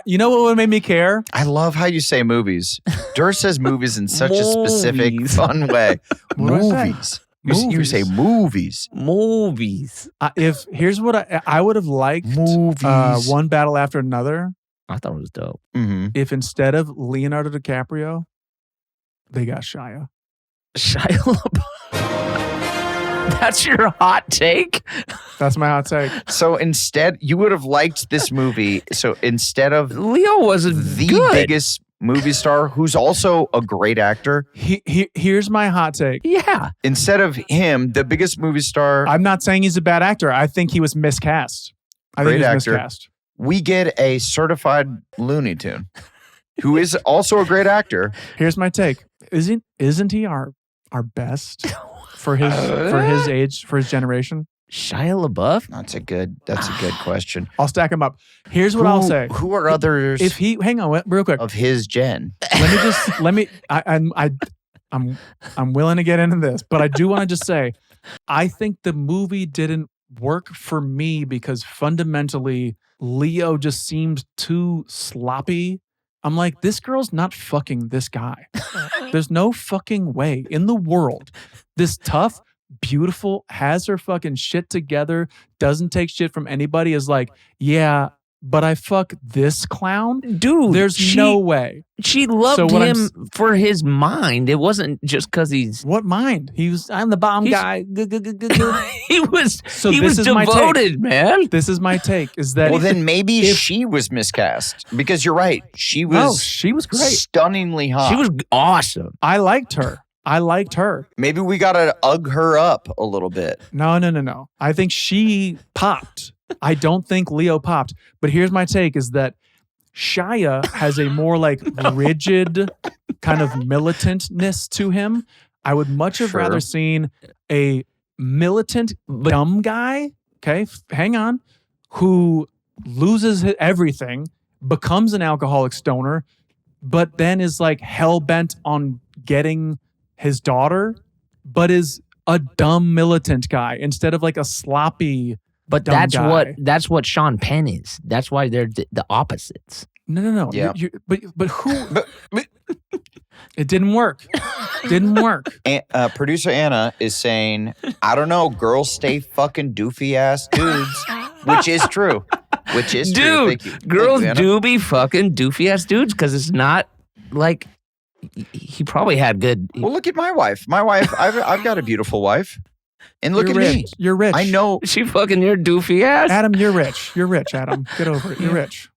You know what would make me care? I love how you say movies. Dur says movies in such a specific, Movies. fun way. What do I say? Movies. You say movies. Movies. If here's what I would have liked, Movies. One Battle After Another. I thought it was dope. Mm-hmm. If instead of Leonardo DiCaprio, they got Shia. Shia LaBeouf. That's your hot take? That's my hot take. So instead, you would have liked this movie. So instead of Leo wasn't the good. biggest movie star, who's also a great actor, Here's my hot take. Yeah. instead of him, the biggest movie star, I'm not saying he's a bad actor. I think he was miscast. I think Great he was actor. miscast. we get a certified Looney Tune, who is also a great actor. Here's my take. Isn't he our best for his age, for his generation? Shia LaBeouf? That's a good question. I'll stack him up. Here's what I'll say. Who are others If he hang on real quick. of his gen? I'm willing to get into this, but I do want to just say, I think the movie didn't work for me because fundamentally Leo just seemed too sloppy. I'm like, this girl's not fucking this guy. There's no fucking way in the world. This tough, beautiful, has her fucking shit together, doesn't take shit from anybody is like, yeah, but I fuck this clown? Dude, There's no way. She loved So what I'm him for his mind. It wasn't just because he's. What mind? I'm the bomb He's- guy. He was. So he this was is my take. devoted, man. This is my take, is that Well, then maybe she was miscast because you're right. She was she was great. stunningly hot. She was awesome. I liked her. Maybe we gotta ugg her up a little bit. No. I think she popped. I don't think Leo popped. But here's my take is that Shia has a more like rigid kind of militantness to him. I would much have Sure. rather seen a militant dumb guy, okay, hang on, who loses everything, becomes an alcoholic stoner, but then is like hell-bent on getting his daughter, but is a dumb militant guy instead of like a sloppy But dumb guy. that's what Sean Penn is. That's why they're the opposites. No. Yeah. But who? It didn't work. Didn't work. Producer Anna is saying, I don't know, girls stay fucking doofy ass dudes, which is true. Which is true. Dude, Thank you. girls Thank you, do Anna. be fucking doofy ass dudes because it's not like he probably had good. Well, look at my wife. I've got a beautiful wife. And look You're at rich. me. You're rich. I know. She fucking your doofy ass. Adam, you're rich. You're rich, Adam. Get over it. You're rich.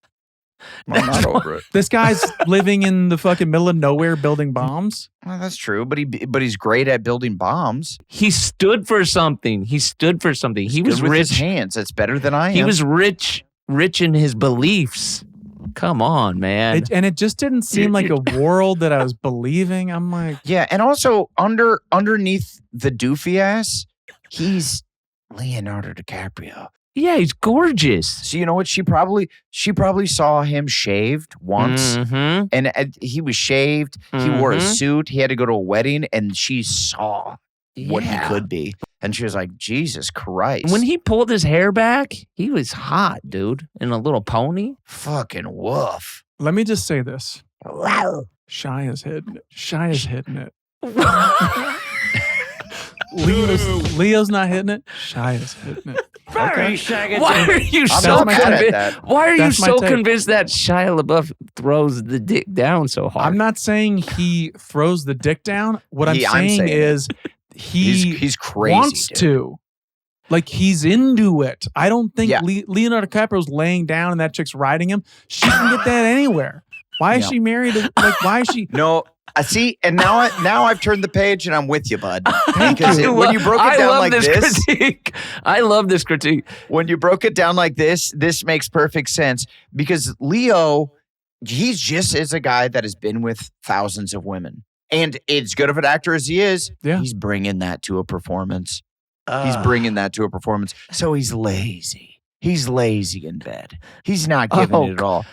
I'm not over it. This guy's living in the fucking middle of nowhere building bombs. Well, that's true, but he's great at building bombs. He stood for something. He stood for something. He was Good with rich. his hands. That's better than I am. He was rich in his beliefs. Come on, man. It just didn't seem like a world that I was believing. I'm like, Yeah, and also underneath the doofy ass, he's Leonardo DiCaprio. Yeah, he's gorgeous. So you know what? She probably saw him shaved once, Mhm. and he was shaved. He wore a Mhm. suit. He had to go to a wedding, and she saw what he Yeah. could be, and she was like, "Jesus Christ!" When he pulled his hair back, he was hot, dude, in a little pony. fucking woof. let me just say this. Shy is hitting it. Shy is hitting it. Leo's not hitting it. Shy is hitting it. Okay. Why are you I'm so not mad at convinced? that. Why are you That's my so take. convinced that Shia LaBeouf throws the dick down so hard? I'm not saying he throws the dick down. What I'm I'm saying saying it. is He's crazy. wants dude. to. Like, he's into it. I don't think Yeah. Leonardo DiCaprio's laying down and that chick's riding him. She can get that anywhere. Why is Yeah. she married? Like, why is she? No, I see, and now I've turned the page and I'm with you, bud. Thank Because you. when you broke it down like this, critique. I love this critique. when you broke it down like this makes perfect sense. Because Leo, he's just as a guy that has been with thousands of women, and as good of an actor as he is, Yeah. he's bringing that to a performance. He's bringing that to a performance. So he's lazy. He's lazy in bed. He's not giving it at all.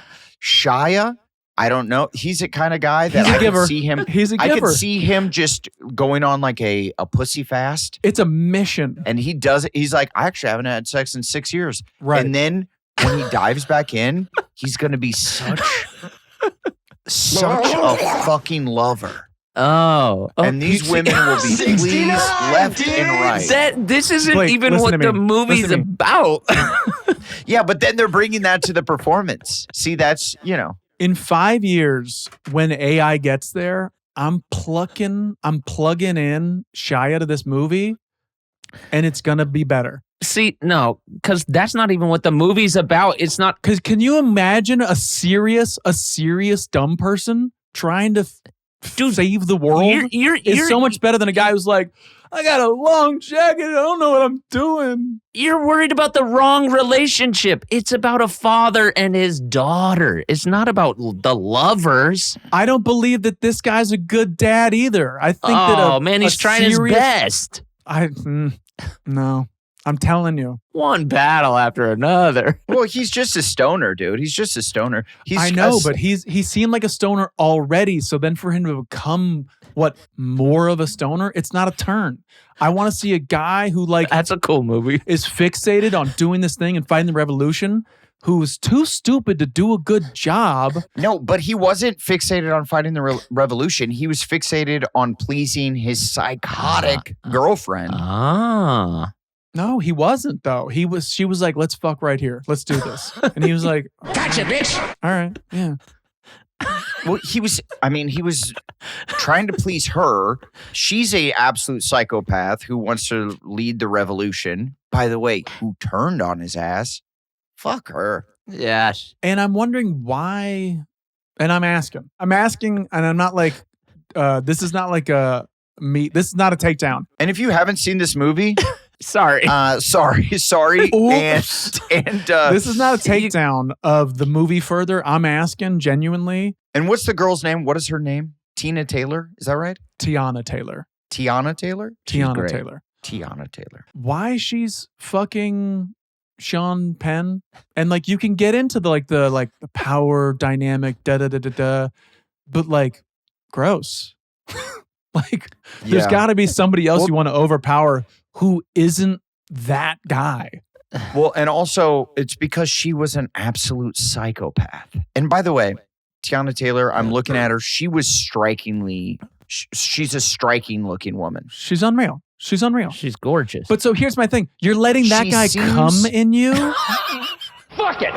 Shia, I don't know. He's the kind of guy that He's a I giver. could see him. He's a I giver. could see him just going on like a pussy fast. It's a mission. And he does it. He's like, I actually haven't had sex in 6 years. Right. And then when he dives back in, he's going to be such a fucking lover. Oh. And these women will be pleased left and right. This isn't Blake, even listen what to the me. movie's Listen to me. about. Yeah, but then they're bringing that to the performance. See, that's, In 5 years, when AI gets there, I'm plugging in Shia to this movie, and it's gonna be better. See, no, because that's not even what the movie's about. It's not. Because can you imagine a serious dumb person trying to save the world? It's so much better than a guy who's like, I got a long jacket. I don't know what I'm doing. You're worried about the wrong relationship. It's about a father and his daughter. It's not about the lovers. I don't believe that this guy's a good dad either. I think that Oh, man, he's trying his best. No, I'm telling you. One battle after another. well, he's just a stoner, dude. He's just a stoner. I know, but he seemed like a stoner already. So then for him to become more of a stoner, it's not a turn. I want to see a guy who That's a cool movie. is fixated on doing this thing and fighting the revolution, who's too stupid to do a good job. No, but he wasn't fixated on fighting the revolution. He was fixated on pleasing his psychotic girlfriend. Ah. No, he wasn't though. She was like, let's fuck right here. Let's do this. And he was like, Gotcha, bitch. all right, yeah. Well, he was trying to please her. She's a absolute psychopath who wants to lead the revolution. By the way, who turned on his ass? Fuck her. Yeah. And I'm wondering why, and I'm asking, and I'm not like, this is not like this is not a takedown. And if you haven't seen this movie, Sorry. sorry. Oops. And This is not a takedown of the movie further. I'm asking genuinely. and what's the girl's name? What is her name? Tina Taylor? Is that right? Tiana Taylor. Tiana Taylor? Tiana great. Taylor. Tiana Taylor. Why she's fucking Sean Penn? And you can get into the power dynamic, but gross. There's got to be somebody else you want to overpower who isn't that guy. Well, and also it's because she was an absolute psychopath. And by the way, Tiana Taylor. I'm looking at her. She was strikingly. She's a striking looking woman. She's unreal. She's unreal. She's gorgeous. But so here's my thing. You're letting that guy come in you Fuck it.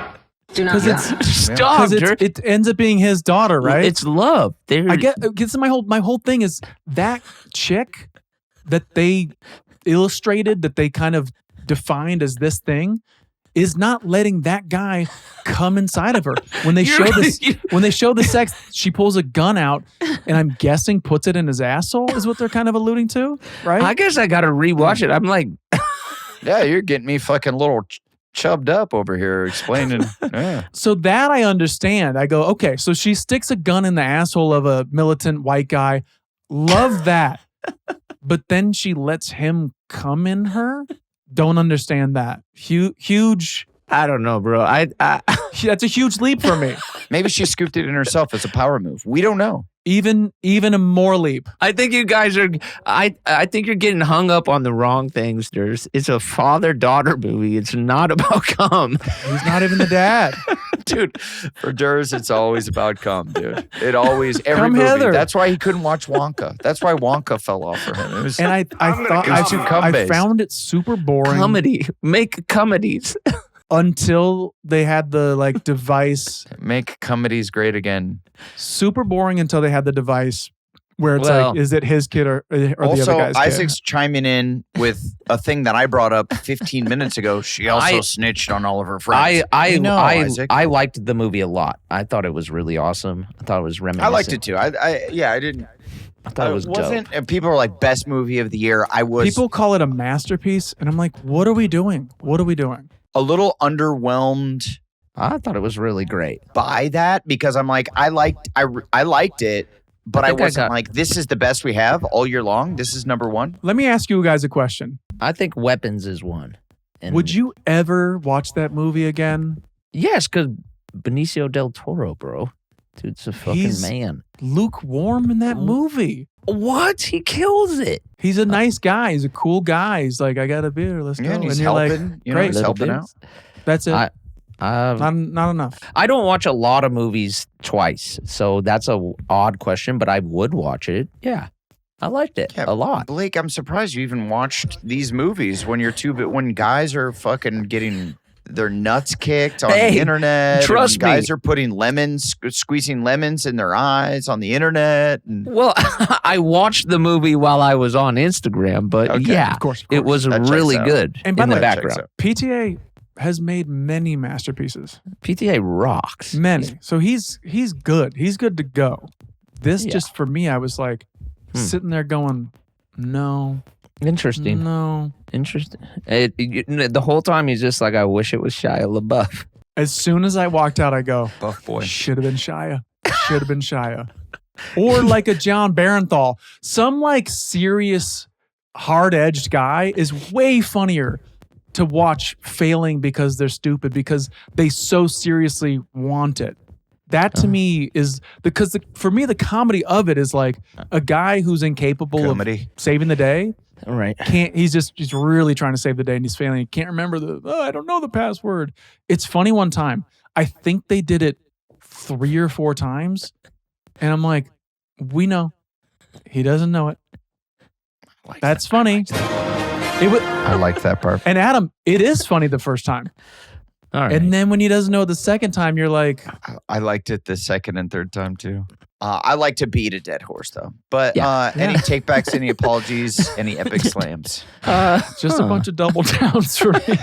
Do not because Stop, Dirk. it ends up being his daughter, right? It's love. I get my whole thing is that chick that they illustrated, that they kind of defined as this thing, is not letting that guy come inside of her. When they show the sex, she pulls a gun out and I'm guessing puts it in his asshole is what they're kind of alluding to, right? I guess I got to rewatch it. I'm like, Yeah, you're getting me fucking little chubbed up over here explaining. Yeah. So that I understand. I go, okay, so she sticks a gun in the asshole of a militant white guy. Love that. But then she lets him come in her? Don't understand that. Huge. I don't know, bro. That's a huge leap for me. Maybe she scooped it in herself as a power move. We don't know. Even a more leap. I think you guys are. I think you're getting hung up on the wrong things. It's a father-daughter movie. It's not about cum. He's not even the dad. Dude, for Durs, it's always about cum, dude. It always, every Come movie. hither. That's why he couldn't watch Wonka. That's why Wonka fell off for him. It was, And I found it super boring Comedy. Make comedies. until they had the device. make comedies great again. Super boring until they had the device where it's Well, is it his kid or the other Also, guy's Isaac's chiming in with a thing that I brought up 15 minutes ago. She also snitched on all of her friends. Isaac. I liked the movie a lot. I thought it was really awesome. I thought it was reminiscent. I liked it too. I didn't. I thought it was dope. And people are like best movie of the year. People call it a masterpiece, and I'm like, what are we doing? What are we doing? a little underwhelmed I thought it was really great. by that because I'm like, I liked it, but I wasn't like, this is the best we have all year long. This is number one. Let me ask you guys a question. I think Weapons is one. And Would you ever watch that movie again? Yes, because Benicio del Toro, bro. Dude's a fucking man. Lukewarm in that movie. What? He kills it. He's a nice guy. He's a cool guy. He's like, I got a beer. Let's go. And he's you're helping. like, He's great. helping out. That's it. Not not enough. I don't watch a lot of movies twice, so that's a odd question, but I would watch it. Yeah. I liked it a lot. Blake, I'm surprised you even watched these movies when when guys are fucking getting their nuts kicked on the internet. Trust me. Guys are putting squeezing lemons in their eyes on the internet. Well, I watched the movie while I was on Instagram, but yeah, of course. it was That really checks out. good And by in the the way, background. PTA has made many masterpieces. PTA rocks. Many. So he's good. He's good to go. This just for me, I was like sitting there going, no. Interesting. No. Interesting. The whole time he's just like, I wish it was Shia LaBeouf. As soon as I walked out, I go, Buff boy. should have been Shia. Should have been Shia. Or like a John Barenthal. Some like serious, hard-edged guy is way funnier to watch failing because they're stupid, because they so seriously want it. That to me is because for me, the comedy of it is like a guy who's incapable of saving the day. All right. He's really trying to save the day and he's failing. He can't remember I don't know the password. It's funny one time. I think they did it 3 or 4 times. And I'm like, we know. He doesn't know it. That's funny. I like that part. And Adam, it is funny the first time. All right. And then when he doesn't know it the second time, you're like, I liked it the second and third time too. I like to beat a dead horse though. But Yeah. any takebacks, any apologies, any epic slams? just a bunch of double downs for me.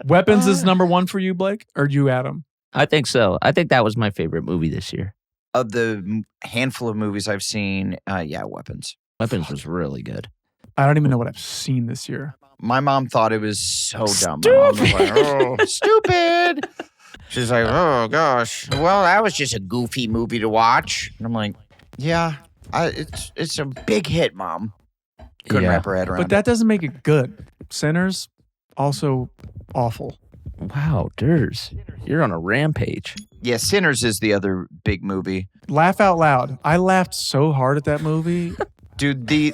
Weapons is number 1 for you, Blake, or you, Adam? I think so. I think that was my favorite movie this year. Of the handful of movies I've seen, Weapons. Weapons was really good. I don't even know what I've seen this year. My mom thought it was so dumb. My mom was like, oh, stupid. She's like, oh, gosh. Well, that was just a goofy movie to watch. And I'm like, yeah, it's a big hit, Mom. Couldn't wrap her head around But that doesn't make it good. Sinners, also awful. Wow, Durs, you're on a rampage. Yeah, Sinners is the other big movie. Laugh out loud. I laughed so hard at that movie. Dude, the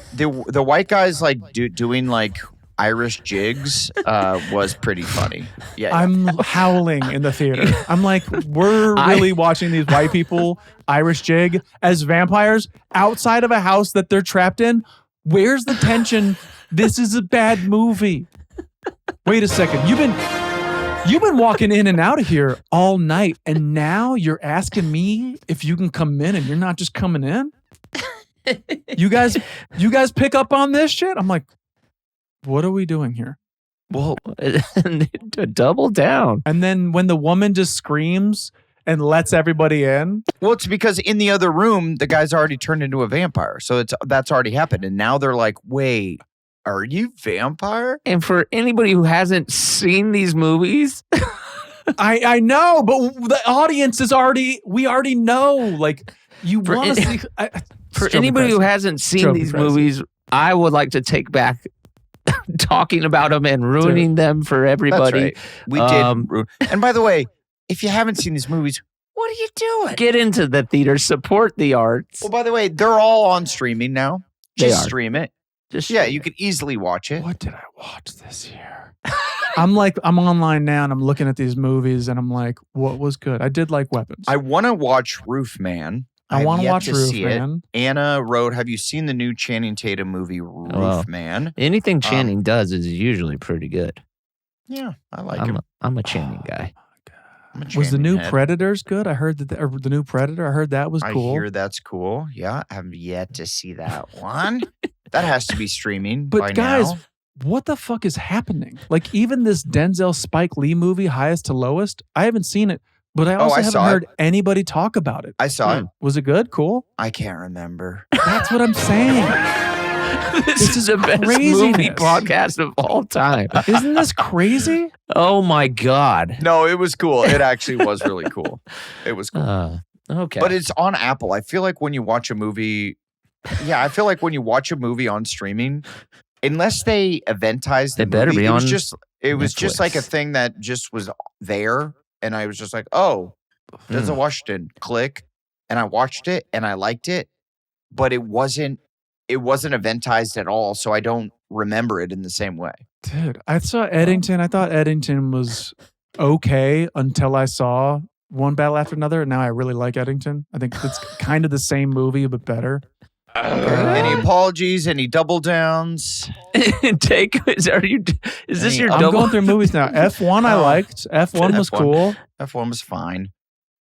white guys like doing like Irish jigs was pretty funny. Yeah, I'm howling in the theater. I'm like, we're really watching these white people Irish jig as vampires outside of a house that they're trapped in. Where's the tension? This is a bad movie. Wait a second. You've been walking in and out of here all night, and now you're asking me if you can come in, and you're not just coming in? You guys pick up on this shit? I'm like, what are we doing here? Well, double down. And then when the woman just screams and lets everybody in. well, it's because in the other room the guy's already turned into a vampire, so that's already happened, and now they're like, wait, are you vampire? And for anybody who hasn't seen these movies, I know, but the audience is we already know. Like, you want to see. For anybody who hasn't seen these movies, I would like to take back talking about them and ruining them for everybody. That's right. We did. And by the way, if you haven't seen these movies, what are you doing? Get into the theater, support the arts. Well, by the way, they're all on streaming now. Just stream it. You could easily watch it. What did I watch this year? I'm online now and I'm looking at these movies and I'm like, what was good? I did like Weapons. I want to watch Roof Man. I want to watch Roof Man. Anna wrote, have you seen the new Channing Tatum movie, Roof Man? Anything Channing does is usually pretty good. Yeah, I like him. I'm a Channing guy. Was the new Predators good? I heard that the new Predator, I heard that was cool. I hear that's cool. Yeah, I have yet to see that one. That has to be streaming by guys, now. What the fuck is happening? Like, even this Denzel Spike Lee movie, Highest to Lowest, I haven't seen it. But I also haven't heard anybody talk about it. I saw it. Was it good? Cool? I can't remember. That's what I'm saying. This is the best movie podcast of all time. Isn't this crazy? Oh my God. No, it was cool. It actually was really cool. It was cool. Okay. But it's on Apple. I feel like when you watch a movie, on streaming, unless they eventize the movie, it was just like a thing that just was there. And I was just like, oh, Denzel Washington, click. And I watched it and I liked it, but it wasn't eventized at all. So I don't remember it in the same way. Dude, I saw Eddington. I thought Eddington was okay until I saw One Battle After Another. And now I really like Eddington. I think it's kind of the same movie, but better. Any apologies? Any double downs? Is this your I'm double? going through movies now. F1 I liked. F1 was cool. F1 was fine.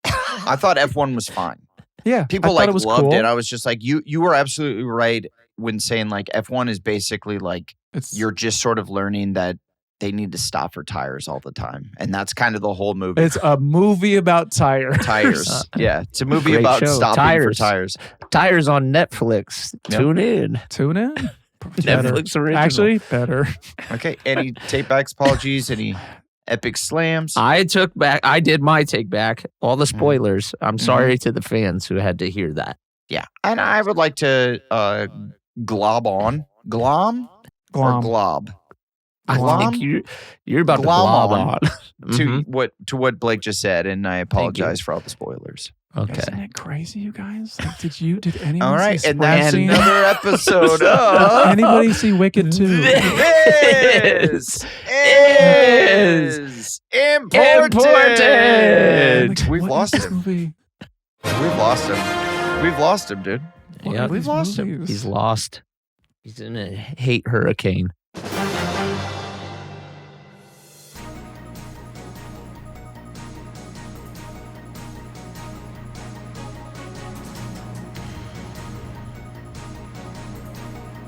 I thought F1 was fine. Yeah. People it was loved cool. it. I was just like, you were absolutely right when saying like F1 is basically like you're just sort of learning that they need to stop for tires all the time. And that's kind of the whole movie. It's a movie about tires. Tires. Yeah. It's a movie about stopping for tires. Tires on Netflix. Yep. Tune in. Netflix original. Actually, better. Okay. Any take backs, apologies, any epic slams? I did my take back. All the spoilers. I'm sorry to the fans who had to hear that. Yeah. And I would like to glob on. Glom? Or glob? I think you're about to glob on. To what Blake just said, and I apologize for all the spoilers. Okay. Isn't it crazy, you guys? Like, did anyone all right, see and that's Scene? another episode of Anybody see Wicked 2? This is important. Like, We've lost him. Movie? We've lost him. We've lost him, dude. Yeah, we've lost him. He's lost. He's in a hate hurricane.